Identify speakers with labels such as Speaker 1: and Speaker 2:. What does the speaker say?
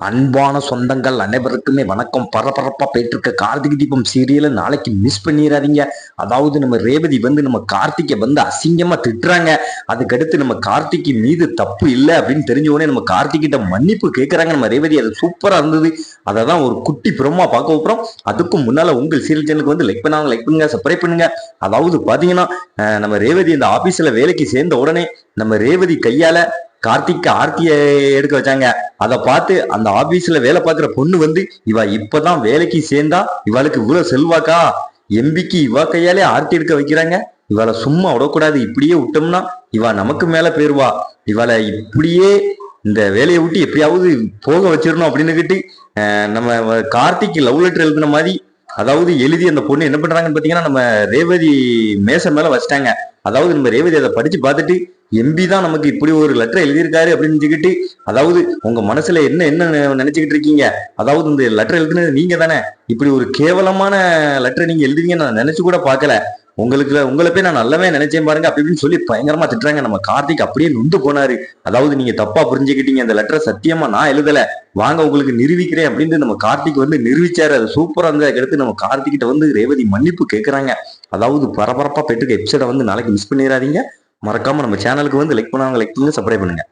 Speaker 1: அன்பான சொந்தங்கள் அனைவருக்குமே வணக்கம். பரபரப்பா போயிட்டு இருக்க கார்த்திகை தீபம் சீரியலை நாளைக்கு மிஸ் பண்ணிடாதீங்க. அதாவது நம்ம ரேவதி நம்ம கார்த்திகை அசிங்கமா திட்டுறாங்க. அதுக்கடுத்து நம்ம கார்த்திகை மீது தப்பு இல்லை அப்படின்னு தெரிஞ்ச உடனே நம்ம கார்த்திகிட்ட மன்னிப்பு கேட்கறாங்க நம்ம ரேவதி. அது சூப்பரா இருந்தது. அதை தான் ஒரு குட்டி பிரமா பார்க்க போறோம். அதுக்கும் முன்னால உங்கள் சீரியல் சேனலுக்கு லைக் பண்ணாங்க, லைக் பண்ணுங்க, சப்ஸ்கிரைப் பண்ணுங்க. அதாவது பாத்தீங்கன்னா நம்ம ரேவதி இந்த ஆபீஸ்ல வேலைக்கு சேர்ந்த உடனே நம்ம ரேவதி கையால கார்த்திக் ஆர்த்தியை எடுக்க வச்சாங்க. அதை பார்த்து அந்த ஆபீஸ்ல வேலை பார்க்குற பொண்ணு இவ இப்பதான் வேலைக்கு சேர்ந்தா இவளுக்கு இவ்வளவு செல்வாக்கா, எம்பிக்கு இவ கையாலே ஆர்த்தி எடுக்க வைக்கிறாங்க. இவளை சும்மா விடக்கூடாது, இப்படியே விட்டோம்னா இவ நமக்கு மேல போயிருவா. இவளை இப்படியே இந்த வேலையை விட்டு எப்படியாவது போக வச்சிடணும் அப்படின்னுக்கிட்டு நம்ம கார்த்திக் லவ் லெட்டர் எழுதின மாதிரி அதாவது எழுதி அந்த பொண்ணு என்ன பண்றாங்கன்னு பாத்தீங்கன்னா நம்ம ரேவதி மேச மேல வச்சிட்டாங்க. அதாவது நம்ம ரேவதி அதை படிச்சு பார்த்துட்டு எம்பி தான் நமக்கு இப்படி ஒரு லெட்டர் எழுதியிருக்காரு அப்படின்னு சொல்லிட்டு, அதாவது உங்க மனசுல என்ன என்ன நினைச்சுக்கிட்டு இருக்கீங்க, அதாவது இந்த லெட்டர் எழுதுனது நீங்க தானே, இப்படி ஒரு கேவலமான லெட்டர் நீங்க எழுதுவீங்க நான் நினைச்சு கூட பார்க்கல, உங்களை போய் நான் நல்லாவே நினைச்சேன் பாருங்க அப்படின்னு சொல்லி பயங்கரமா திட்டுறாங்க. நம்ம கார்த்திக் அப்படியே நொந்து போனாரு. அதாவது நீங்க தப்பா புரிஞ்சுக்கிட்டீங்க, அந்த லெட்டரை சத்தியமா நான் எழுதல, வாங்க உங்களுக்கு நிரூபிக்கிறேன் அப்படின்னு நம்ம கார்த்திக் நிரூபிச்சாரு. அது சூப்பரா இருந்தது. அடுத்து நம்ம கார்த்திகிட்ட ரேவதி மன்னிப்பு கேட்கறாங்க. அதாவது பரபரப்பா போயிட்டு எபிசோட நாளைக்கு மிஸ் பண்ணிடாதீங்க. மறக்காம நம்ம சேனலுக்கு லைக் பண்ணுங்க, சப்ஸ்கிரைப் பண்ணுங்க.